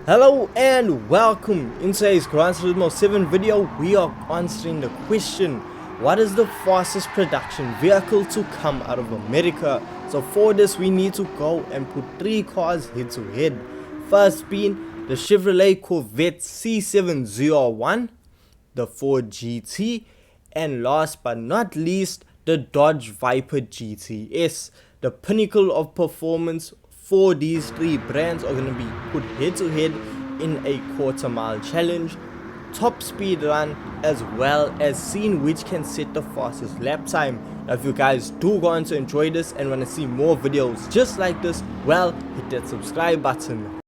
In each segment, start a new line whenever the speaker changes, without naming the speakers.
Hello and welcome. In today's Gran Turismo 7 video, we are answering the question, what is the fastest production vehicle to come out of America? So for this we need to go and put 3 cars head to head. First being the Chevrolet Corvette C7 ZR1, the Ford GT, and last but not least the Dodge Viper GTS. The pinnacle of performance for these 3 brands are going to be put head to head in a quarter-mile challenge, top speed run, as well as seeing which can set the fastest lap time. Now if you guys do go on to enjoy this and want to see more videos just like this, well, hit that subscribe button.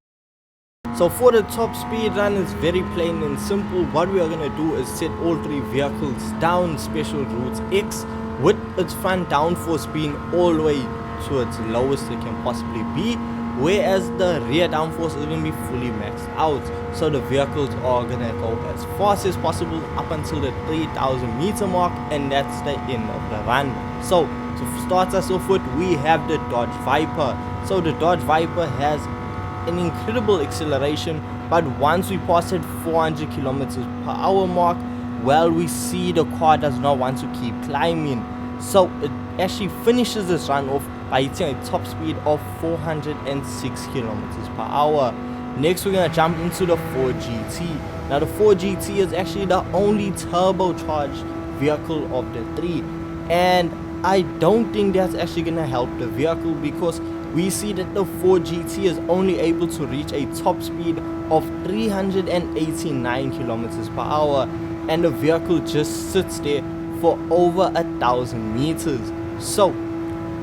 So for the top speed run, it's very plain and simple. What we are going to do is set all 3 vehicles down special route X with its front downforce being all the way to its lowest it can possibly be, whereas the rear downforce is going to be fully maxed out. So the vehicles are going to go as fast as possible up until the 3000 meter mark, and that's the end of the run. So to start us off with, we have the Dodge Viper. So the Dodge Viper has an incredible acceleration, but once we pass that 400 kilometers per hour mark, well, we see the car does not want to keep climbing. So it actually finishes this run off by hitting a top speed of 406 kilometers per hour. Next we're going to jump into the Ford GT. Now the Ford GT is actually the only turbocharged vehicle of the 3, and I don't think that's actually going to help the vehicle, because we see that the Ford GT is only able to reach a top speed of 389 kilometers per hour, and the vehicle just sits there for over 1000 meters. So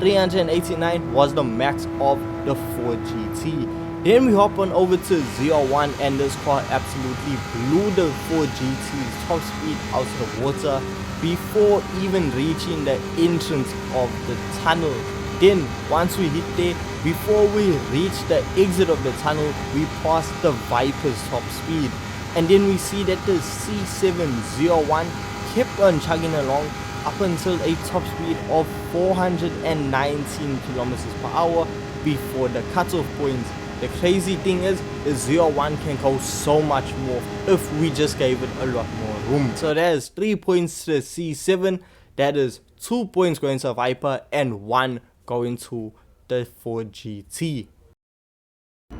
389 was the max of the Ford GT. Then we hop on over to ZR1, and this car absolutely blew the Ford GT's top speed out of the water before even reaching the entrance of the tunnel. Then once we hit there, before we reach the exit of the tunnel, we pass the Viper's top speed, and then we see that the C7 ZR1 kept on chugging along up until a top speed of 419 kilometers per hour before the cutoff point. The crazy thing is, the ZR1 can go so much more if we just gave it a lot more room. So that is 3 points to the C7, that is 2 points going to the Viper and 1 going to the Ford GT.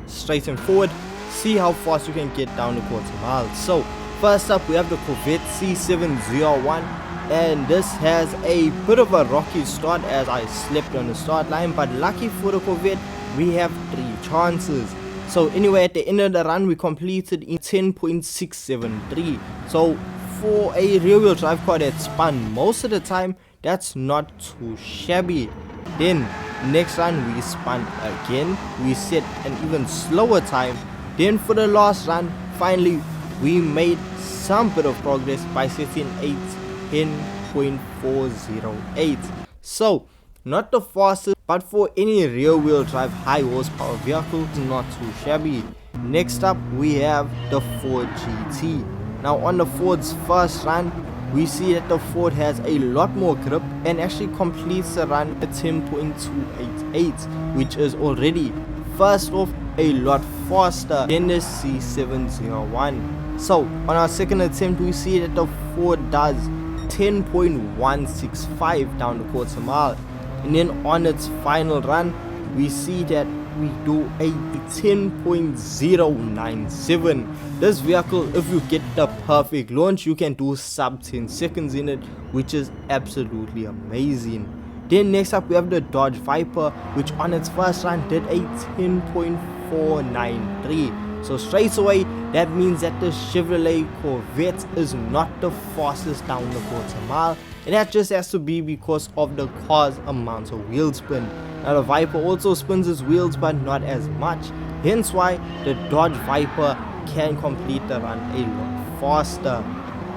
Straight and forward, see how fast you can get down the quarter mile. So first up we have the Corvette C7 ZR1, and this has a bit of a rocky start as I slipped on the start line, but lucky for the Corvette we have 3 chances. So anyway, at the end of the run we completed in 10.673. so for a rear wheel drive car that spun most of the time, that's not too shabby. Then next run we spun again, we set an even slower time. Then for the last run, finally we made some bit of progress by setting a 10.408. So not the fastest, but for any rear wheel drive high horsepower vehicle, not too shabby. Next up we have the Ford GT. Now on the Ford's first run, we see that the Ford has a lot more grip and actually completes the run at 10.288, which is already first off a lot faster than the C7 ZR1. So on our second attempt we see that the Ford does 10.165 down the quarter mile, and then on its final run we see that we do a 10.097. This vehicle, if you get the perfect launch, you can do sub 10 seconds in it, which is absolutely amazing. Then next up we have the Dodge Viper, which on its first run did a 10.493. so straight away that means that the Chevrolet Corvette is not the fastest down the quarter mile, and that just has to be because of the car's amount of wheel spin. Now the Viper also spins its wheels, but not as much, hence why the Dodge Viper can complete the run a lot faster.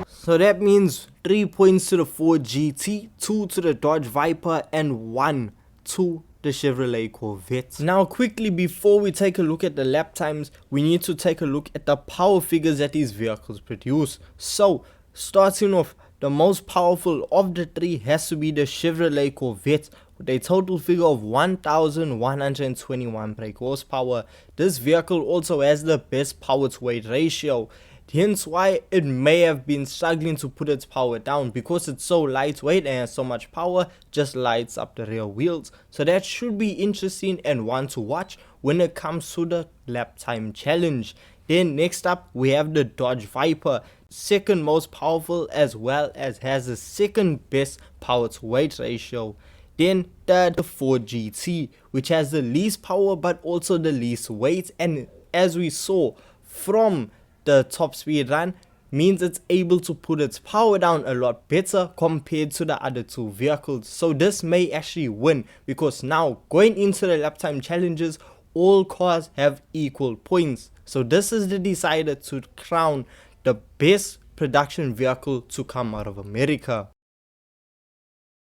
So that means 3 points to the Ford GT, 2 to the Dodge Viper, and 1 to the Chevrolet Corvette. Now quickly, before we take a look at the lap times, we need to take a look at the power figures that these vehicles produce. So starting off, the most powerful of the 3 has to be the Chevrolet Corvette with a total figure of 1121 brake horsepower. This vehicle also has the best power to weight ratio, hence why it may have been struggling to put its power down, because it's so lightweight and has so much power, just lights up the rear wheels. So that should be interesting and one to watch when it comes to the lap time challenge. Then next up we have the Dodge Viper, second most powerful as well as has the second best power to weight ratio. Then the Ford GT, which has the least power but also the least weight, and as we saw from the top speed run, means it's able to put its power down a lot better compared to the other two vehicles. So this may actually win, because now going into the lap time challenges, all cars have equal points. So this is the decider to crown the best production vehicle to come out of America.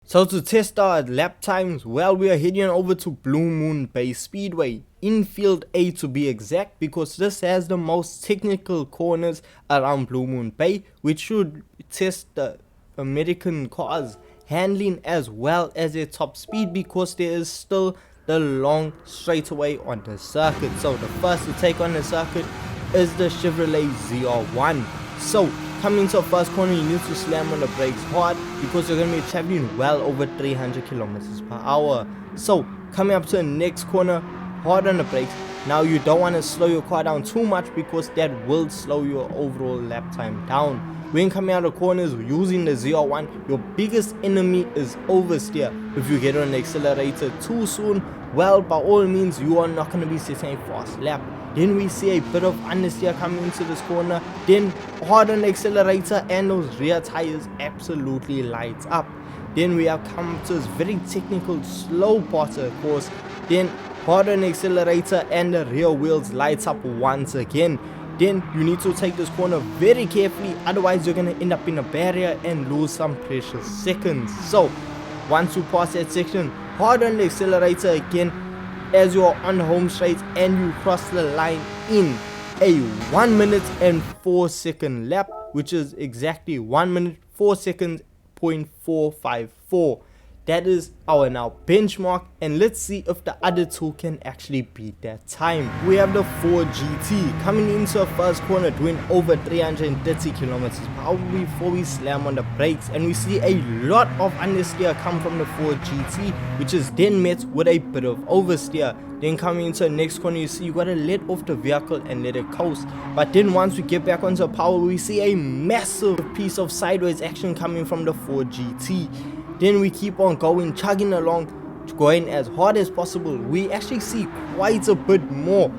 So to test our lap times, well, we are heading over to Blue Moon Bay Speedway, in field A to be exact, because this has the most technical corners around Blue Moon Bay, which should test the American cars handling as well as their top speed, because there is still the long straightaway on the circuit. So the first to take on the circuit is the Chevrolet ZR1. So coming to the first corner, you need to slam on the brakes hard, because you're going to be traveling well over 300 kilometers per hour. So coming up to the next corner, hard on the brakes. Now you don't want to slow your car down too much, because that will slow your overall lap time down. When coming out of corners using the ZR1, your biggest enemy is oversteer. If you get on the accelerator too soon, well, by all means you are not going to be setting a fast lap. Then we see a bit of understeer coming into this corner, then hard on the accelerator, and those rear tires absolutely light up. Then we have come to this very technical slow part of the course, then hard on the accelerator and the rear wheels lights up once again. Then you need to take this corner very carefully, otherwise you're going to end up in a barrier and lose some precious seconds. So once you pass that section, hard on the accelerator again as you are on the home straight, and you cross the line in a 1 minute and 4 second lap, which is exactly 1 minute 4 seconds .454. That is our now benchmark, and let's see if the other two can actually beat that time. We have the Ford GT coming into a first corner doing over 330 kilometers per hour before we slam on the brakes, and we see a lot of understeer come from the Ford GT, which is then met with a bit of oversteer. Then coming into the next corner, you see you gotta let off the vehicle and let it coast. But then once we get back onto power, we see a massive piece of sideways action coming from the Ford GT. Then we keep on going, chugging along, going as hard as possible. We actually see quite a bit more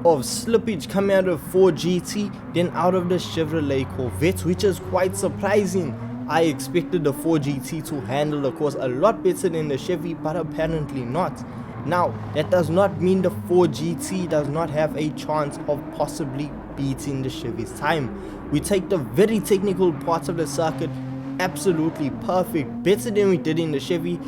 of slippage coming out of Ford GT than out of the Chevrolet Corvette, which is quite surprising. I expected the Ford GT to handle the course a lot better than the Chevy, but apparently not. Now, that does not mean the Ford GT does not have a chance of possibly beating the Chevy's time. We take the very technical parts of the circuit absolutely perfect, better than we did in the Chevy.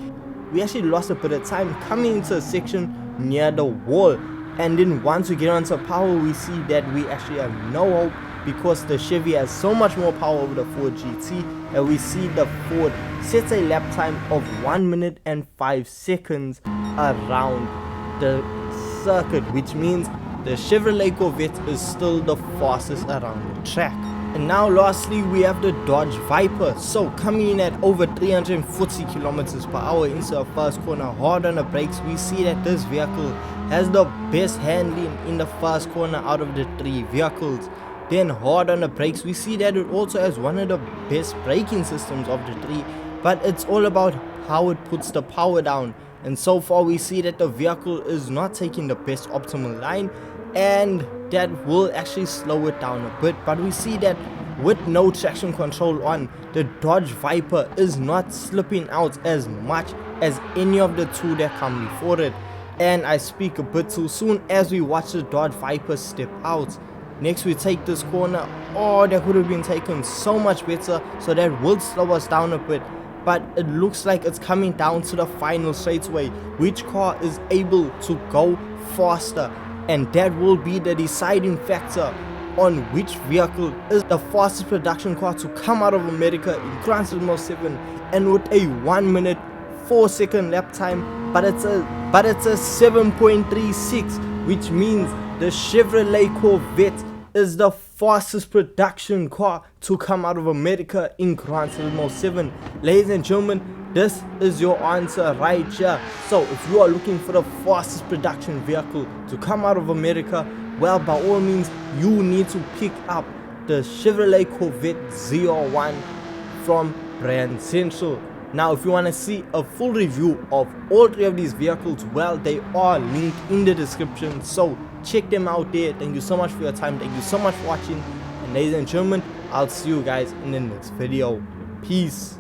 We actually lost a bit of time coming into a section near the wall, and then once we get onto power, we see that we actually have no hope, because the Chevy has so much more power over the Ford GT, and we see the Ford sets a lap time of 1 minute and 5 seconds around the circuit, which means the Chevrolet Corvette is still the fastest around the track. And now lastly we have the Dodge Viper. So coming in at over 340 kilometers per hour into the first corner, hard on the brakes, we see that this vehicle has the best handling in the first corner out of the three vehicles. Then hard on the brakes, we see that it also has one of the best braking systems of the three, but it's all about how it puts the power down. And so far we see that the vehicle is not taking the best optimal line, and that will actually slow it down a bit. But we see that with no traction control on, the Dodge Viper is not slipping out as much as any of the two that come before it. And I speak a bit too soon as we watch the Dodge Viper step out. Next we take this corner. Oh, that could have been taken so much better, so that will slow us down a bit. But it looks like it's coming down to the final straightaway, which car is able to go faster, and that will be the deciding factor on which vehicle is the fastest production car to come out of America in Gran Turismo 7, and with a 1 minute 4-second lap time, but it's a 7.36, which means the Chevrolet Corvette is the fastest production car to come out of America in Gran Turismo 7. Ladies and gentlemen, this is your answer right here. So if you are looking for the fastest production vehicle to come out of America, well, by all means, you need to pick up the Chevrolet Corvette ZR1 from Brand Central. Now, if you want to see a full review of all three of these vehicles, well, they are linked in the description, so check them out there. Thank you so much for your time. Thank you so much for watching. And ladies and gentlemen, I'll see you guys in the next video. Peace.